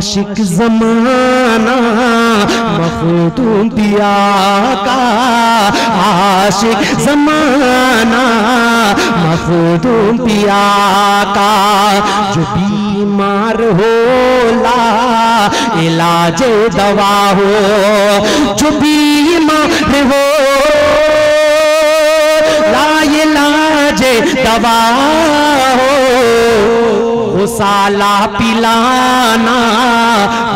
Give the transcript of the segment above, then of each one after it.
आशिक ज़माना मखदूम पिया का, आशिक ज़माना मखदूम पिया का। जो बीमार हो ला इलाज दवा हो, जो बीमार हो ला इलाज दवा हो, साला पिलाना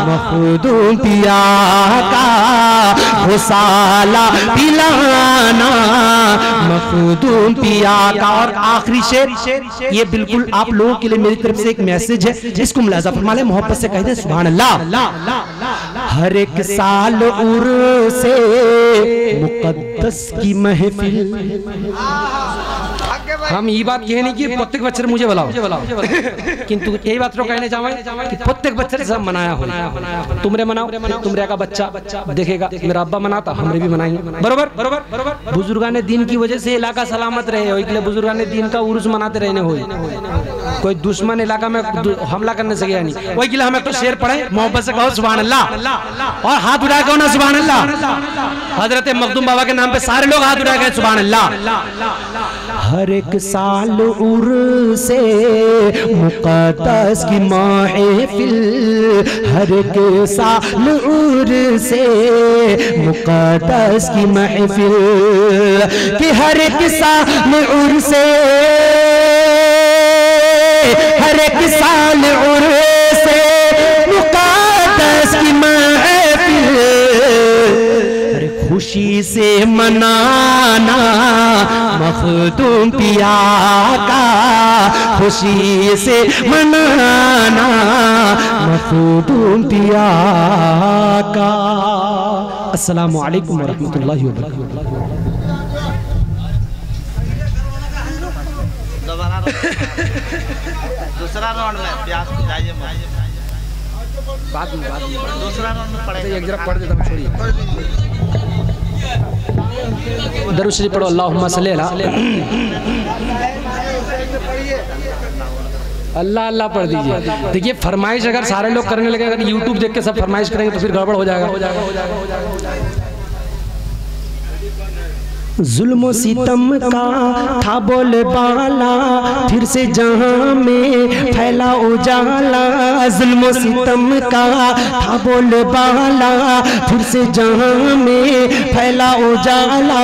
मखदूम पिया का, साला पिलाना मखदूम पिया का। और आखिरी शेर, ये बिल्कुल आप लोगों के लिए मेरी तरफ से एक मैसेज है, इसको मुलाज़ा फरमा लें, मोहब्बत से कह दें सुभान अल्लाह। हर एक साल उर्से मुक़द्दस की महफिल, हम ये बात कहने की प्रत्येक बच्चे मुझे बुलाओ, किंतु यही बात तो कहने चाहे कि प्रत्येक बच्चे सब मनाया हो, तुमरे मनाओ, तुमरे का बच्चा देखेगा मेरा अब्बा मनाता, हमरे भी मनाएंगे, बरोबर बरोबर। बुजुर्गाने दीन की वजह से इलाका सलामत रहे हो, इसलिए बुजुर्गाने दीन का उर्स मनाते रहने हो, कोई दुश्मन इलाका में हमला करने से गया नहीं। वही के लिए हम एक तो शेर पढ़े, मोहब्बत से कहो सुभान अल्लाह, और हाथ उठाए कहो ना सुभान अल्लाह। हजरत मखदूम बाबा के नाम पे सारे लोग हाथ उठाए गए सुभान अल्लाह। हर एक साल उर्से मुक़द्दस की महफिल, हर एक साल उर्से मुक़द्दस की महफिल, कि हर एक साल उर्से, हर एक साल उर्से मुक़द्दस की महफिल, खुशी से मनाना मखदूम पिया का, खुशी से मनाना मखदूम पिया का। अस्सलामु अलैकुम वरहमतुल्लाहि वबरकातुहू। दूसरा राउंड में प्यास जाइए, बाद में दूसरा राउंड में पढ़ेगा, एक जरा पढ़ देता हूं, छोड़िए। दरूद शरीफ पढ़ो, अल्लाहुम्मा सल्ली अला अल्लाह अल्लाह पढ़ दीजिए। देखिए फरमाइश अगर सारे लोग करने लगे, अगर यूट्यूब देख के सब फरमाइश करेंगे तो फिर गड़बड़ हो जाएगा। जुल्म सितम का था बोल बाला, फिर से जहां में फैला उजाला। जुल्म सितम का था बोल बाला, फिर से जहां में फैला उजाला।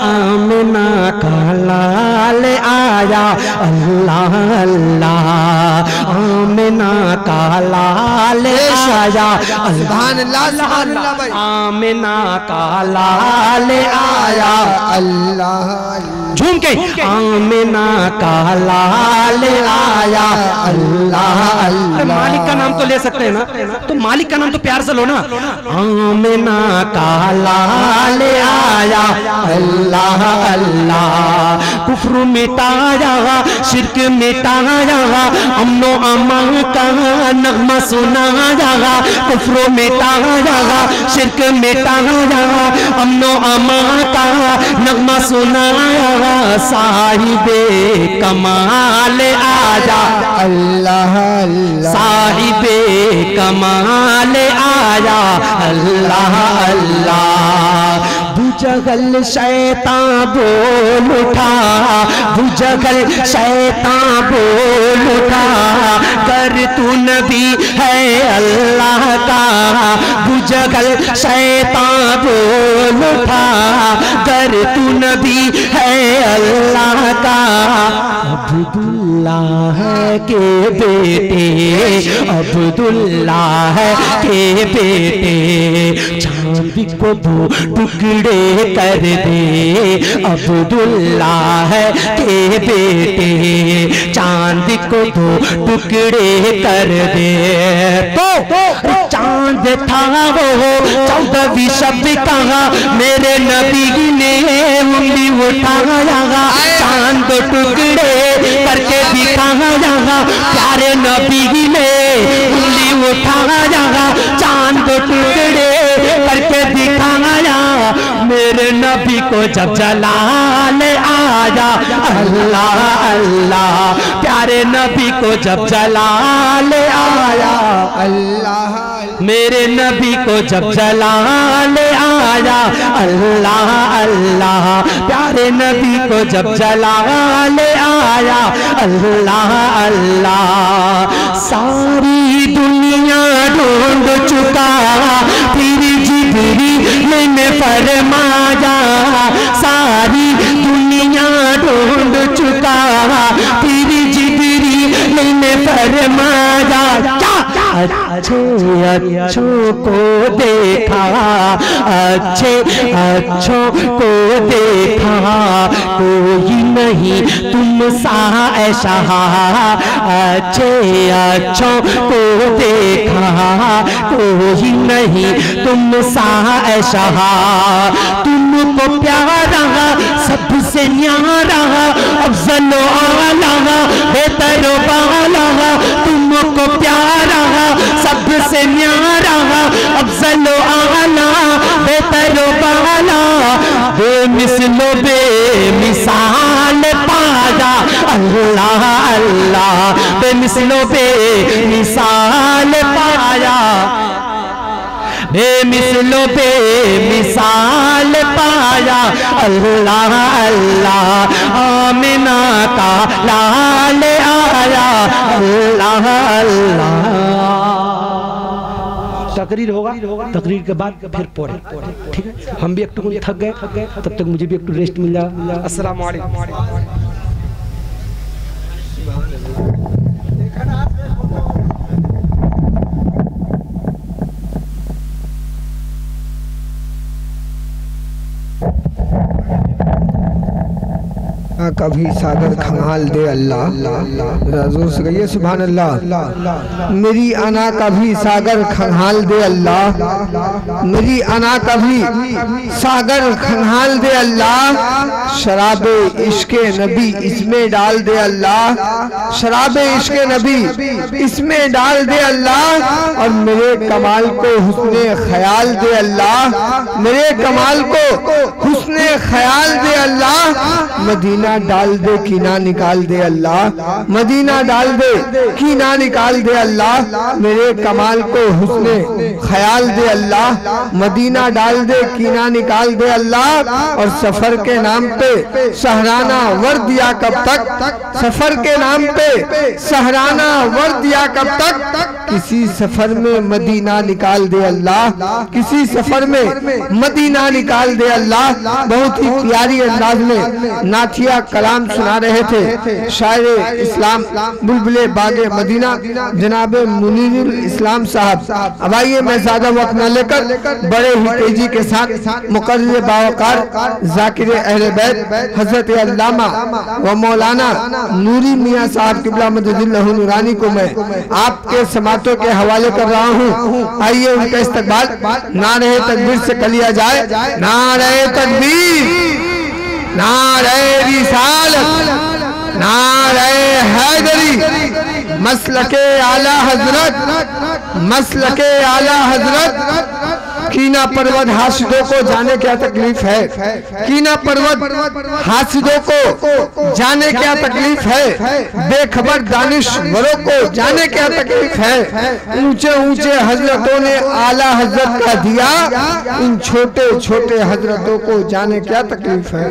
आमना का लाल आया अल्लाह अल्लाह, आमना का लाल आया अल्लाह, आमना का लाल आया अल्लाह। झूम के आमिना का लाल आया अल्लाह अल्लाह। मालिक का नाम तो ले सकते हैं ना, तो मालिक का नाम तो प्यार से लो ना। आमिना का लाल आया अल्लाह अल्लाह। कुफ्र मिटाया, शिर्क मिटाया, अमनो अमान का नगमा सुनाया। कुफ्र मिटाया, शिर्क मिटाया, अमनो अमान का नगमा सुनाया। साहिबे कमाल आजा अल्लाह अल्लाह, साहिबे कमाल आया अल्लाह अल्लाह। भुजगल शैतान बोल उठा, भुजगल शैतान बोल उठा, कर तू नबी है अल्लाह का। भुजगल शैतान बोल उठा, कर तू नबी है अल्लाह का। अब्दुल्लाह के बेटे, अब्दुल्लाह के बेटे, चांद को दो टुकड़े कर दे। अब्दुल्लाह के बेटे, चांद को दो टुकड़े कर दे। तो चांद था वो 14वीं शब कहा, मेरे नबी ने उंगली उठाया। चांद टुकड़े करके दिखाया, प्यारे नबी ने उंगली उठाया। चांद टुकड़े करके दिखाया, मेरे नबी को जब जलाल आया, अल्लाह अल्लाह प्यारे नबी को जब जलाल आया, अल्लाह मेरे नबी को जब जलाल आया, अल्लाह अल्लाह प्यारे नबी को जब जलाल आया, अल्लाह अल्लाह। सारी दुनिया ढूंढ चुका फिर जिब्रील ने फरमाया, सारी दुनिया ढूंढ चुका फिर जिब्रील ने फरमाया, अच्छे अच्छों को देखा, अच्छे अच्छों को देखा, कोई नहीं तुम सा ऐसा, अच्छे अच्छों को देखा, कोई नहीं तुम सा ऐसा, तुमको प्यारा सबसे न्यारा, अफजल आला बेहतर बाला, तुमको प्यारा सबसे न्यारा, अफजल आला बेहतर बाला, बेमिसलो बेमिसाल पाया, अल्लाह अल्लाह बेमिसलो बेमिसाल पाया, बेमिसलो बेमिसाल पाया, अल्लाह अल्लाह आमिना का लाल आया, अल्लाह अल्लाह। तकरीर होगा, तकरीर के बाद फिर पढ़े, ठीक है। हम भी एक टुकड़ी थक गए, तब तक मुझे भी एक टुकड़ी रेस्ट मिल जाए। अस्सलाम वालेकुम। कभी सागर खंगाल दे अल्लाह, जोर से कहिए सुभान अल्लाह। मेरी अना कभी सागर खंगाल दे अल्लाह, मेरी अना कभी सागर खंगाल दे अल्लाह, शराबे इश्के नबी इसमें डाल दे अल्लाह, शराबे इश्के नबी इसमें डाल दे अल्लाह, और मेरे कमाल को हुस्ने ख्याल दे अल्लाह, मेरे कमाल को हुस्ने ख्याल दे अल्लाह, मदीना डाल दे कीना निकाल दे अल्लाह, मदीना डाल दे कीना निकाल दे अल्लाह, मेरे कमाल को हुस्ने ख्याल दे अल्लाह, मदीना डाल दे कीना निकाल दे अल्लाह, और सफर के नाम पे सहराना वर दिया कब तक, सफर के नाम पे सहराना वर दिया कब तक, किसी सफर में मदीना निकाल दे अल्लाह, किसी सफर में मदीना निकाल दे अल्लाह। बहुत ही प्यारी अंदाज में नाथिया कलाम सुना रहे थे शायर इस्लाम बुलबुले बागे मदीना जनाबे मुनीरुल इस्लाम साहब। अब आइए मैं ज्यादा वक्त न लेकर बड़े ही तेजी के साथ मुकर्रर बावकार जाकिर अहले बैत हजरत अल्लामा व मौलाना नूरी मियाँ साहब किबला मददुल्लाह नूरानी को मैं आपके समातों के हवाले कर रहा हूँ। आइए उनका इस्तकबाल नारे तकबीर से कर लिया जाए। नारे तकबीर, नारे रिसालत, नारे हैदरी, मसलके आला हजरत, मसलके आला हजरत। कीना पर्वत हासिदों को जाने क्या तकलीफ है, कीना पर्वत हासिदों को जाने क्या तकलीफ है, बेखबर दानिशवरों को जाने क्या तकलीफ है। ऊंचे ऊंचे हजरतों ने आला हजरत का दिया, इन छोटे छोटे हजरतों को जाने क्या तकलीफ है।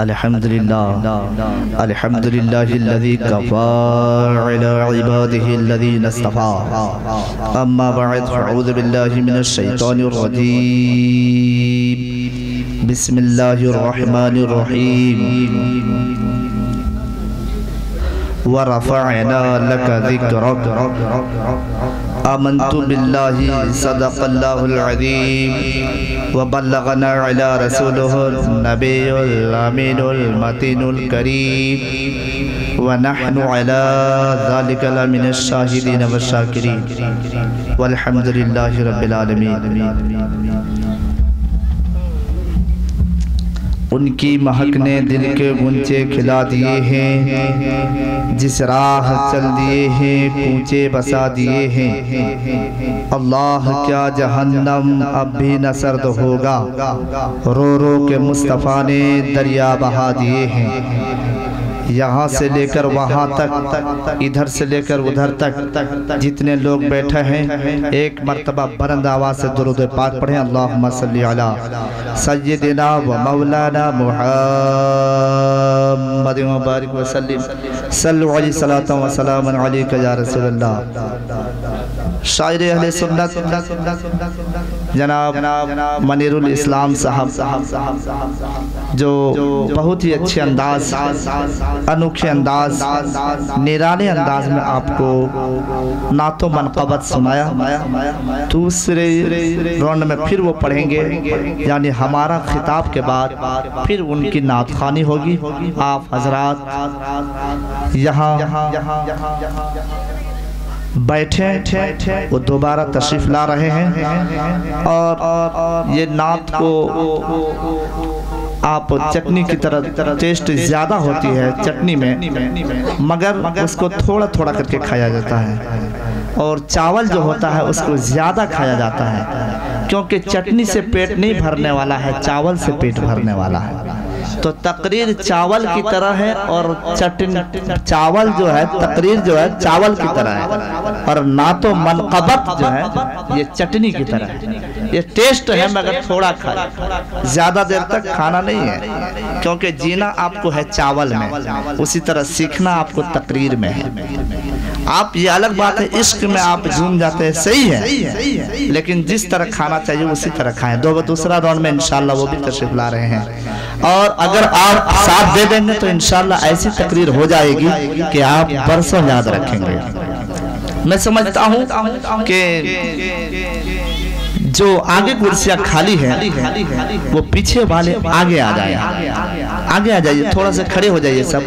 अल्हम्दुलिल्लाह अल्हम्दुलिल्लाहिल्लज़ी कफ़ा अला इबादिहिल्लज़ीना इस्तफ़ा अम्मा बअद फ़अऊज़ु बिल्लाहि मिनश शैतानिर रजीम बिस्मिल्लाहिर रहमानिर रहीम व रफ़अना लका ज़िक्रक आमन्तु बिल्लाहि सदक़ल्लाहुल अज़ीम व बल्लगना अला रसूलिहिन नबियुल अमीनुल मतीनुल करीम व नहनु अला ज़ालिका लमिनश शाहिदीन व शाकिरीन वल्हम्दुलिल्लाहि रब्बिल आलमीन। उनकी महक ने दिल के गुंचे खिला दिए हैं, जिस राह चल दिए हैं कूचे बसा दिए हैं। अल्लाह क्या जहन्नम अब भी न सर्द होगा, रो रो के मुस्तफ़ा ने दरिया बहा दिए हैं। यहाँ से लेकर वहाँ तक, इधर से लेकर उधर तक जितने लोग बैठे हैं एक मर्तबा बुलंद आवाज़ से दुरूद पाक पढ़ें। अल्लाहुम्मा सल्ली अला सय्यिदिना व मौलाना मुहम्मदिन व बारिक व सल्लिम सल्लु अलैहि सलातन व सलामन अलैका या रसूलल्लाह। शायर अहले सुन्नत जनाब मनीरुल इस्लाम साहब जो बहुत ही अच्छे अंदाज, अनोखे अंदाज, निराले अंदाज में आपको नातो मनक़बत सुनाया। दूसरे राउंड में फिर वो पढ़ेंगे, यानी हमारा खिताब के बाद फिर उनकी नात ख़ानी होगी। आप हजरात यहाँ बैठे, वो दोबारा तशरीफ़ ला रहे हैं और ये नात को आप चटनी की तरह टेस्ट ज़्यादा होती है चटनी में, मगर उसको थोड़ा थोड़ा करके खाया जाता है और चावल जो होता है उसको ज़्यादा खाया जाता है, क्योंकि चटनी से पेट नहीं भरने वाला है, चावल से पेट भरने वाला है। तो तकरीर चावल की तरह है और चावल जो है, तकरीर जो है चावल की तरह है और नातो मनक़बत जो है ये चटनी की तरह है। ये टेस्ट है मगर थोड़ा खाए, ज़्यादा देर तक खाना नहीं है, क्योंकि जीना आपको है चावल में, उसी तरह सीखना आपको तकरीर में है। आप ये अलग बात है, इश्क में आप झूम जाते हैं, सही है, लेकिन जिस तरह खाना चाहिए उसी तरह खाएं। दूसरा राउंड में इंशाल्लाह वो भी तशरीफ ला रहे हैं और अगर आप साथ दे देंगे तो इंशाल्लाह ऐसी तकरीर हो जाएगी कि आप बरसों याद रखेंगे। मैं समझता हूँ कि जो आगे कुर्सियाँ खाली है वो पीछे वाले आगे आ जाए, आगे आ जाइए, थोड़ा सा खड़े हो जाइए सब,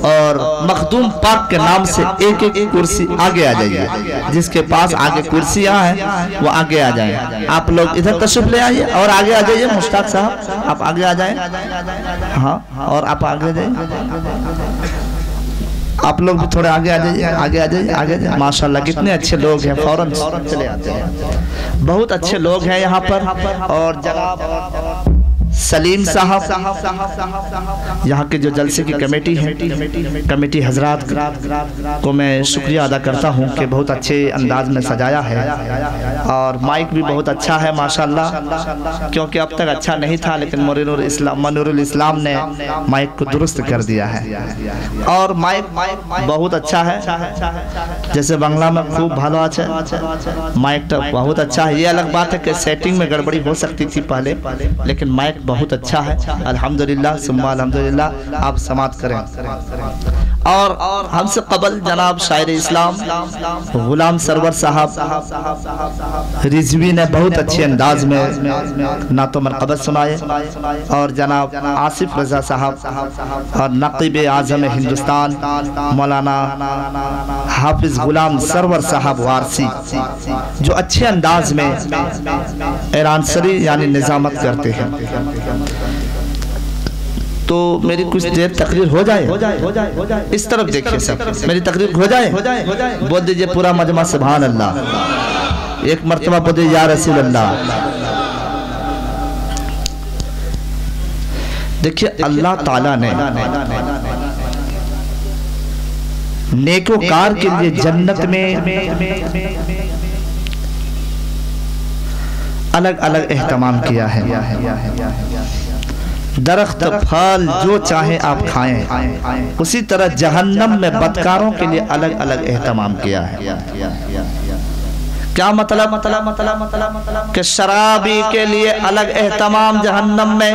और मखदूम पाक के नाम से एक एक कुर्सी आगे आ जाइए। जिसके पास आगे कुर्सियाँ हैं वो आगे आ जाए। आप लोग इधर तशरीफ ले आइए और आगे आ जाइए। मुश्ताक साहब आप आगे आ जाए, हाँ, और आप आगे जाइए, आप लोग भी थोड़े आगे आ जाइए, आगे आ जाइए, आगे आ जाइए। माशाल्लाह कितने अच्छे लोग हैं, फौरन चले आते हैं, बहुत अच्छे लोग हैं यहाँ पर। और जनाब सलीम साहब यहाँ के जो जलसे की कमेटी है, कमेटी हजरात को मैं शुक्रिया अदा करता हूँ कि बहुत अच्छे अंदाज में सजाया है और माइक भी बहुत अच्छा है माशाल्लाह, क्योंकि अब तक अच्छा नहीं था, लेकिन मनीरुल इस्लाम ने माइक को दुरुस्त कर दिया है और माइक बहुत अच्छा है। जैसे बांग्ला में खूब भालो আছে, माइक तो बहुत अच्छा है। ये अलग बात है कि सेटिंग में गड़बड़ी हो सकती थी पहले, लेकिन माइक बहुत अच्छा है। अल्हम्दुलिल्लाह सुम्मा अल्हम्दुलिल्लाह। आप समात करें। और हमसे कबल जनाब शायर इस्लाम गुलाम सरवर साहब रिजवी ने बहुत अच्छे अंदाज में नातो मनक़बत सुनाए, और जनाब आसिफ रजा साहब और नक़ीब आज़म हिंदुस्तान मौलाना हाफिज गुलाम सरवर साहब वारसी जो अच्छे अंदाज में ऐरानसरी यानी निज़ामत करते हैं। तो मेरी कुछ देर तकरीर हो जाए, इस तरफ देखिए सब, मेरी तकरीर हो जाए, बोल दीजिए पूरा मजमा सुभान अल्लाह, एक मर्तबा बोल दीजिए या रसूल अल्लाह। देखिए अल्लाह ताला ने नेकोकार के लिए जन्नत में अलग अलग एहतमाम किया है। दरख्त फल जो चाहे आप खाएं, उसी तरह जहन्नम में बदकारों के लिए अलग अलग एहतमाम किया है। क्या मतलब कि शराबी के लिए अलग एहतमाम जहन्नम में,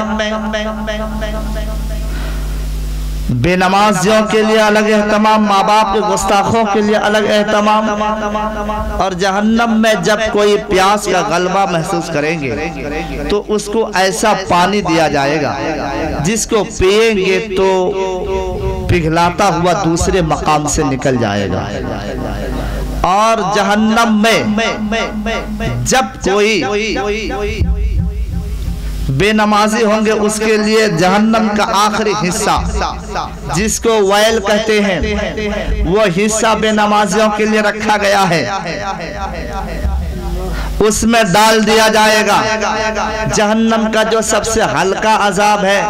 बेनमाजियों के लिए अलग एहतमाम, माँ बाप के गुस्ताखों के लिए अलग एहतमाम। और जहन्नम में जब कोई प्यास का गलबा महसूस करेंगे तो उसको ऐसा पानी दिया जाएगा जिसको पिएंगे तो पिघलाता हुआ दूसरे मकाम से निकल जाएगा। और जहन्नम में जब कोई बेनमाजी होंगे उसके लिए जहन्नम का आखिरी हिस्सा जिसको वैल कहते हैं, वो हिस्सा बेनमाजियों के लिए रखा गया है, उसमें डाल दिया जाएगा। जहन्नम का जो सबसे हल्का अजाब है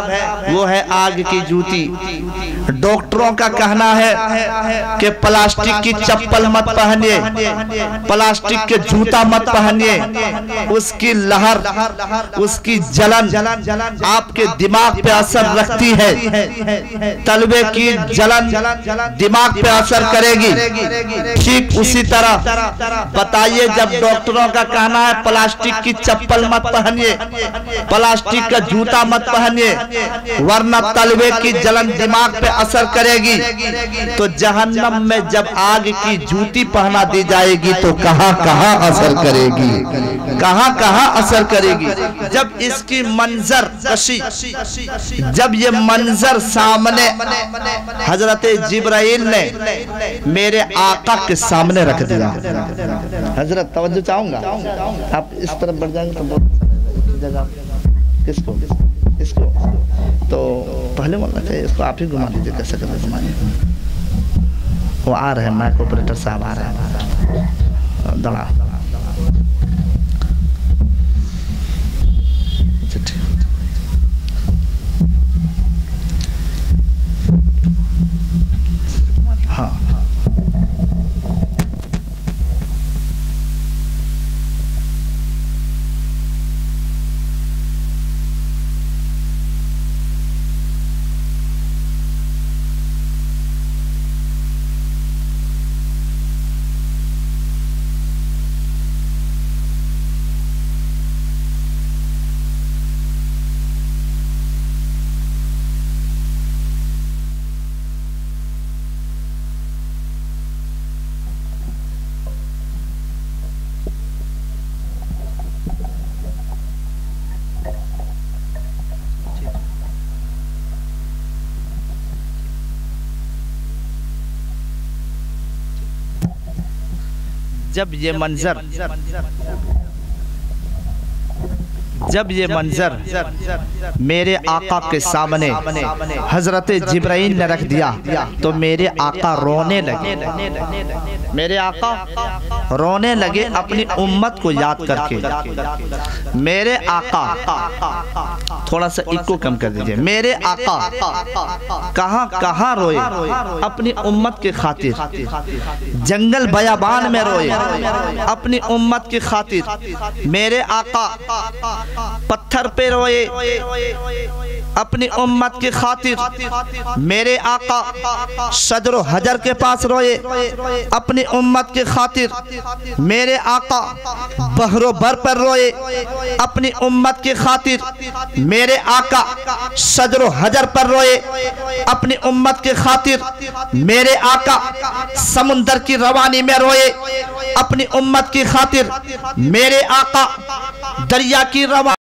वो है आग की जूती। डॉक्टरों का कहना है कि प्लास्टिक की चप्पल मत पहनिए, प्लास्टिक के जूता मत पहनिए, उसकी लहर, उसकी जलन आपके दिमाग पे असर रखती है। तलबे की जलन दिमाग पे असर करेगी। ठीक उसी तरह बताइए, जब डॉक्टरों का कहना है प्लास्टिक की चप्पल मत पहनिए, प्लास्टिक का जूता मत पहनिए, वरना तलबे की जलन दिमाग पे असर करेगी, तो जहन्नम में जब आग की जूती पहना दी जाएगी तो कहां कहां असर करेगी, कहां कहां असर करेगी। जब इसकी मंजर कशी, जब ये मंजर सामने हजरत जिब्राइल ने मेरे आका के सामने रख दिया। हजरत तवज्जो चाहूंगा, आप इस तरफ बढ़ जाएंगे तो बहुत जगह। किसको इसको तो पहले बोलना चाहिए, इसको आप ही घुमा दीजिए, कैसे कैसे घुमाइए। वो आ रहे हैं, मैक ऑपरेटर साहब आ रहे हैं, दड़ा हाँ। जब ये मंजर मेरे आका के सामने हजरत जिब्राइल ने रख दिया तो मेरे आका रोने लगे। मेरे आका रोने लगे अपनी उम्मत को याद करके। मेरे आका, थोड़ा सा इको कम कर दीजिए, मेरे आका कहां कहां रोए अपनी उम्मत के खातिर। जंगल बयाबान में रोए अपनी उम्मत की खातिर। मेरे आका पत्थर पे रोए अपनी उम्मत की खातिर। मेरे आका सदर हजर के पास रोए अपनी उम्मत की खातिर। मेरे आका बहरो बर पर रोए अपनी उम्मत की खातिर। मेरे आका सदर हजर पर रोए अपनी उम्मत की खातिर। मेरे आका समुंदर की रवानी में रोए अपनी उम्मत की खातिर। मेरे आका दरिया की रवानी